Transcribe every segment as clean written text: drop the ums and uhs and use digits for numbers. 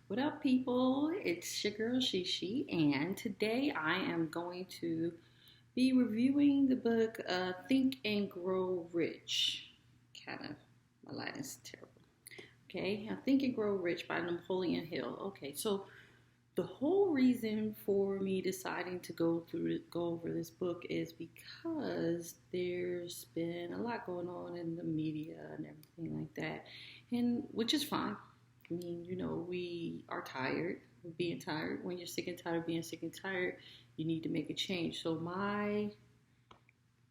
What up, people? It's your girl Chee-Chee, and today I am going to be reviewing the book Think and Grow Rich. Kind of, my line is terrible. Okay, Think and Grow Rich by Napoleon Hill. Okay, so the whole reason for me deciding to go over this book is because there's been a lot going on in the media and everything like that, and which is fine. I mean, we are tired of being tired. When you're sick and tired of being sick and tired, you need to make a change. So my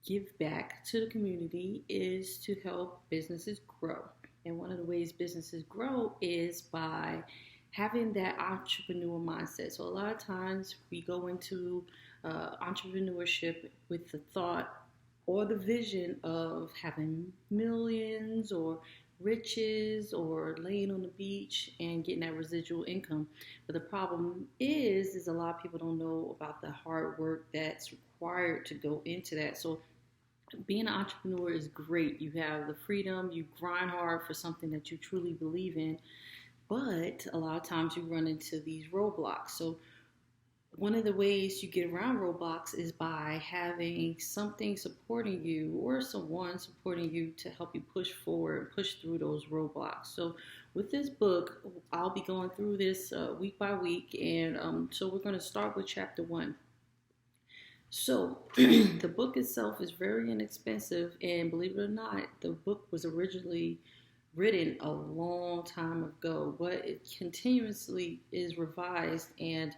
give back to the community is to help businesses grow. And one of the ways businesses grow is by having that entrepreneur mindset. So a lot of times we go into entrepreneurship with the thought or the vision of having millions or riches or laying on the beach and getting that residual income. But the problem is a lot of people don't know about the hard work that's required to go into that. So being an entrepreneur is great. You have the freedom, you grind hard for something that you truly believe in, but a lot of times you run into these roadblocks. So one of the ways you get around roadblocks is by having something supporting you or someone supporting you to help you push forward, push through those roadblocks. So with this book, I'll be going through this week by week, and so we're going to start with chapter 1. So the book itself is very inexpensive, and believe it or not, the book was originally written a long time ago, but it continuously is revised and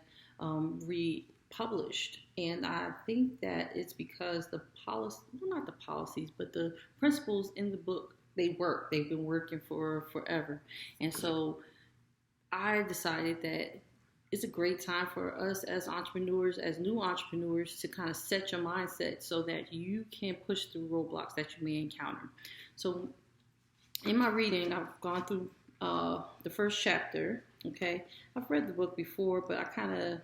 republished. And I think that it's because the policy, well, not the policies, but the principles in the book, they work. They've been working for forever. And so I decided that it's a great time for us as entrepreneurs, as new entrepreneurs, to kind of set your mindset so that you can push through roadblocks that you may encounter. So in my reading, I've gone through the first chapter. Okay, I've read the book before, but I kind of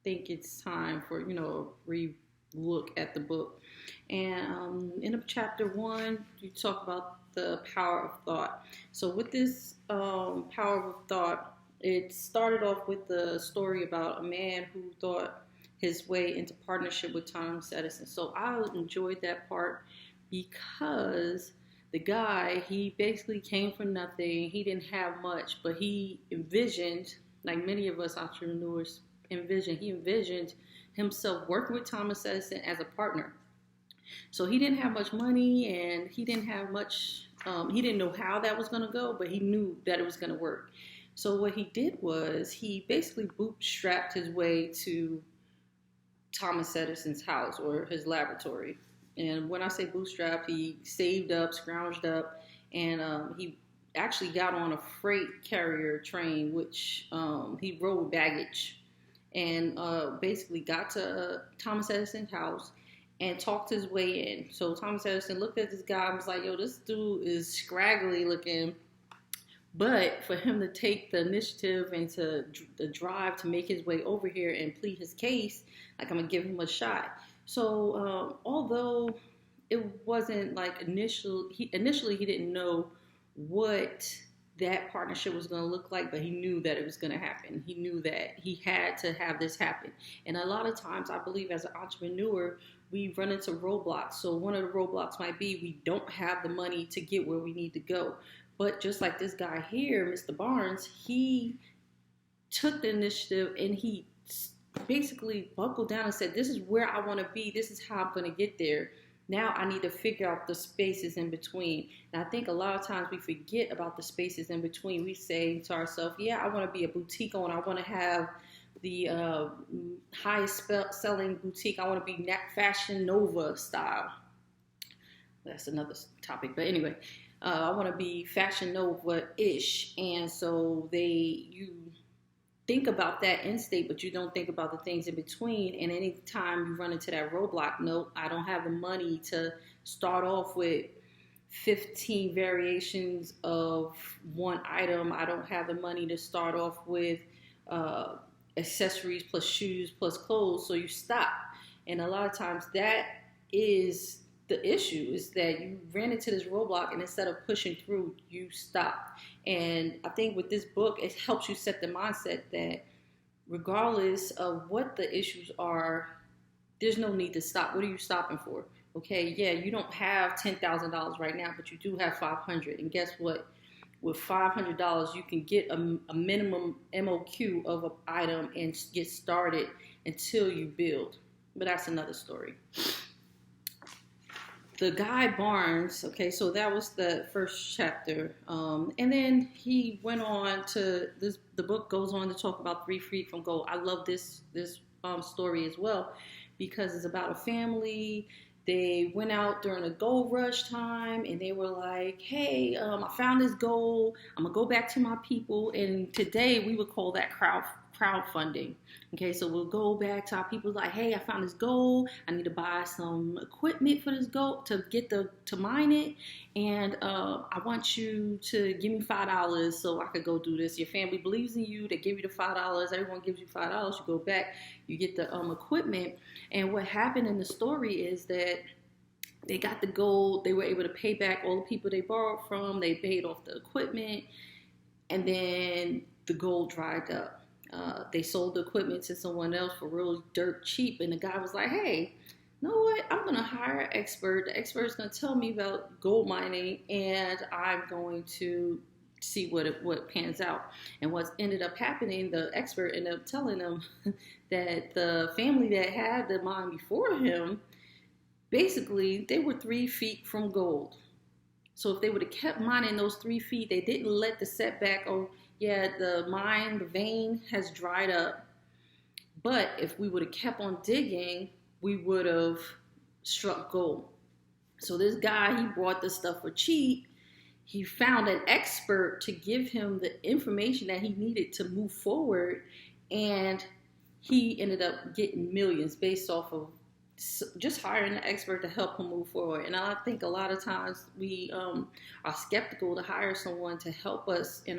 think it's time for a re-look at the book. And in chapter 1, you talk about the power of thought. So with this power of thought, it started off with the story about a man who thought his way into partnership with Thomas Edison. So I enjoyed that part because the guy, he basically came from nothing. He didn't have much, but he envisioned, like many of us entrepreneurs he envisioned himself working with Thomas Edison as a partner. So he didn't have much money, and he didn't have much, he didn't know how that was going to go, but he knew that it was going to work. So what he did was he basically bootstrapped his way to Thomas Edison's house or his laboratory. And when I say bootstrap, he saved up, scrounged up, and he actually got on a freight carrier train, which he rode baggage, and basically got to Thomas Edison's house and talked his way in. So Thomas Edison looked at this guy and was like, yo, this dude is scraggly looking. But for him to take the initiative and to the drive to make his way over here and plead his case, like, I'm going to give him a shot. So although it wasn't like initially he didn't know what that partnership was going to look like, but he knew that it was going to happen. He knew that he had to have this happen. And a lot of times, I believe as an entrepreneur, we run into roadblocks. So one of the roadblocks might be we don't have the money to get where we need to go. But just like this guy here, Mr. Barnes, he took the initiative and he basically buckled down and said, this is where I want to be. This is how I'm going to get there. Now I need to figure out the spaces in between. And I think a lot of times we forget about the spaces in between. We say to ourselves, yeah, I want to be a boutique owner. I want to have the highest selling boutique. I want to be Fashion Nova style. That's another topic. But anyway, I want to be Fashion Nova-ish. And so you think about that end state, but you don't think about the things in between. And anytime you run into that roadblock, no, I don't have the money to start off with 15 variations of one item. I don't have the money to start off with accessories plus shoes plus clothes. So you stop. And a lot of times that is the issue is that you ran into this roadblock, and instead of pushing through, you stopped. And I think with this book, it helps you set the mindset that regardless of what the issues are, there's no need to stop. What are you stopping for? Okay, yeah, you don't have $10,000 right now, but you do have 500. And guess what? With $500, you can get a minimum MOQ of an item and get started until you build. But that's another story. The guy Barnes, okay, so that was the first chapter. And then he went on to this. The book goes on to talk about 3 Feet from Gold. I love this story as well because it's about a family. They went out during the gold rush time, and they were like, hey, I found this gold. I'm going to go back to my people. And today we would call that crowdfunding. Okay, so we'll go back to our people like, hey, I found this gold. I need to buy some equipment for this gold to mine it. And I want you to give me $5 so I could go do this. Your family believes in you. They give you the $5. Everyone gives you $5. You go back, you get the equipment. And what happened in the story is that they got the gold. They were able to pay back all the people they borrowed from. They paid off the equipment. And then the gold dried up. They sold the equipment to someone else for real dirt cheap. And the guy was like, hey, you know what? I'm going to hire an expert. The expert is going to tell me about gold mining, and I'm going to see what pans out. And what ended up happening, the expert ended up telling them that the family that had the mine before him, basically, they were 3 feet from gold. So if they would have kept mining those 3 feet, they didn't let the setback, the mine, the vein has dried up. But if we would have kept on digging, we would have struck gold. So this guy, he bought this stuff for cheap. He found an expert to give him the information that he needed to move forward. And he ended up getting millions based off of just hiring an expert to help him move forward. And I think a lot of times we are skeptical to hire someone to help us in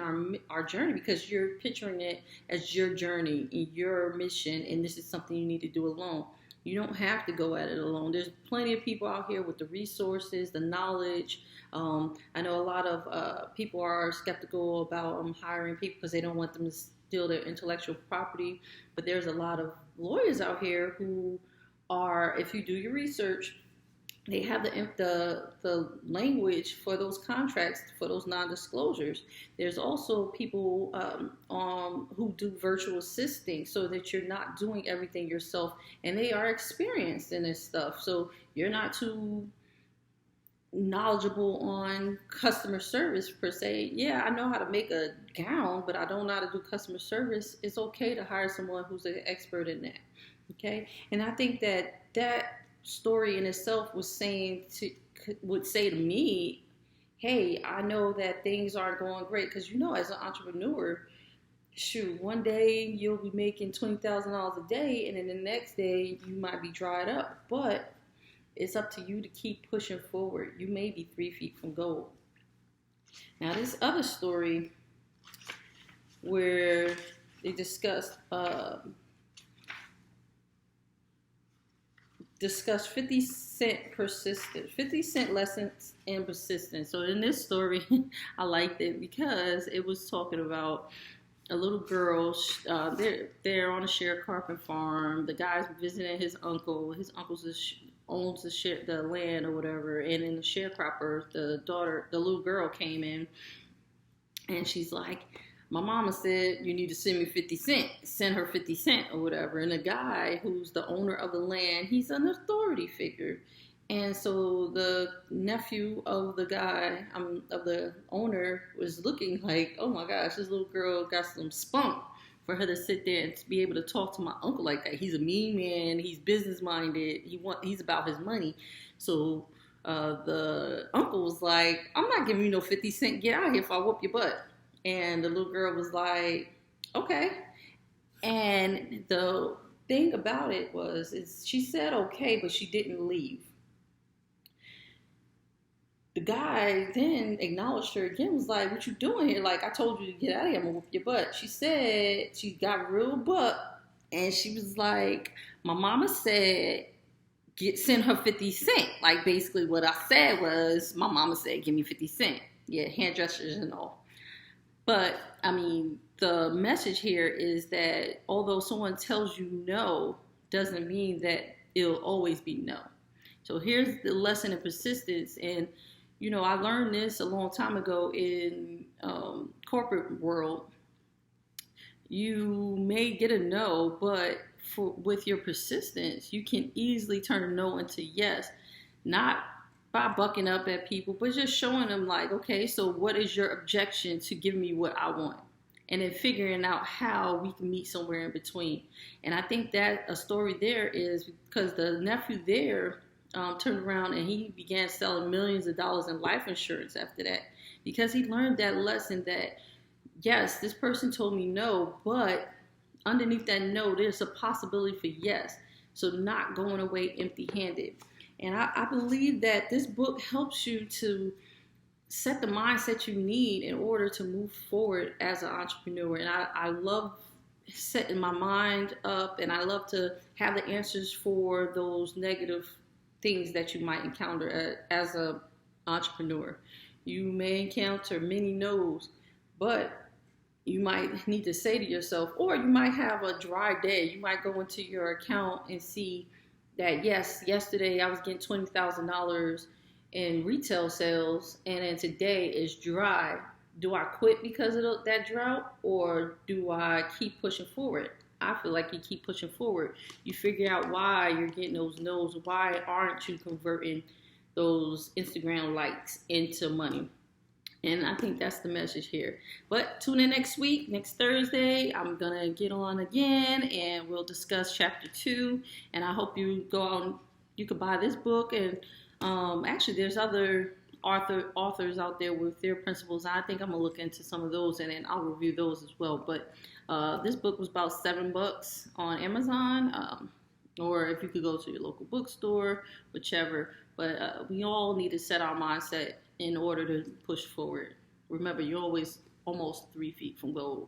our journey because you're picturing it as your journey and your mission, and this is something you need to do alone. You don't have to go at it alone. There's plenty of people out here with the resources, the knowledge. I know a lot of people are skeptical about hiring people because they don't want them to steal their intellectual property. But there's a lot of lawyers out here who are, if you do your research, they have the language for those contracts, for those non-disclosures. There's also people who do virtual assisting so that you're not doing everything yourself, and they are experienced in this stuff. So you're not too knowledgeable on customer service per se. Yeah, I know how to make a gown, but I don't know how to do customer service. It's okay to hire someone who's an expert in that. Okay, and I think that story in itself would say to me, hey, I know that things aren't going great because as an entrepreneur, shoot, one day you'll be making $20,000 a day, and then the next day you might be dried up. But it's up to you to keep pushing forward. You may be 3 feet from gold. Now, this other story where they discussed 50 cent lessons in persistence. So in this story, I liked it because it was talking about a little girl. They're on a sharecropping farm. The guy's visiting his uncle. His uncle owns the land or whatever. And then the sharecropper, the little girl came in, and she's like, my mama said you need to send me 50 cents. Send her 50 cents or whatever. And the guy who's the owner of the land, he's an authority figure. And so the nephew of the guy, of the owner, was looking like, oh my gosh, this little girl got some spunk for her to sit there and to be able to talk to my uncle like that. He's a mean man. He's business minded. He's about his money. So the uncle was like, I'm not giving you no 50 cents. Get out of here if I whoop your butt. And the little girl was like, okay. And the thing about it is she said okay, but she didn't leave. The guy then acknowledged her again, was like, what you doing here? Like, I told you to get out of here, I'm gonna whoop your butt. She said she got real butt, and she was like, my mama said send her 50 cents. Like basically what I said was, my mama said, give me 50 cents. Yeah, hand gestures and all. But I mean, the message here is that although someone tells you no, doesn't mean that it'll always be no. So here's the lesson in persistence. And, you know, I learned this a long time ago in corporate world. You may get a no, but with your persistence, you can easily turn a no into yes. Not by bucking up at people, but just showing them like, okay, so what is your objection to giving me what I want? And then figuring out how we can meet somewhere in between. And I think that a story there is because the nephew there turned around and he began selling millions of dollars in life insurance after that, because he learned that lesson that, yes, this person told me no, but underneath that no, there's a possibility for yes. So not going away empty-handed. And I believe that this book helps you to set the mindset you need in order to move forward as an entrepreneur. And I love setting my mind up, and I love to have the answers for those negative things that you might encounter as an entrepreneur. You may encounter many no's, but you might need to say to yourself, or you might have a dry day. You might go into your account and see that, yes, yesterday I was getting $20,000 in retail sales, and then today is dry. Do I quit because of that drought, or do I keep pushing forward? I feel like you keep pushing forward. You figure out why you're getting those no's. Why aren't you converting those Instagram likes into money? And I think that's the message here. But tune in next week, next Thursday. I'm going to get on again and we'll discuss chapter 2. And I hope you go out, you could buy this book. And actually, there's other authors out there with their principles. I think I'm going to look into some of those and then I'll review those as well. But this book was about $7 on Amazon. Or if you could go to your local bookstore, whichever. But we all need to set our mindset in order to push forward. Remember, you're always almost 3 feet from goal.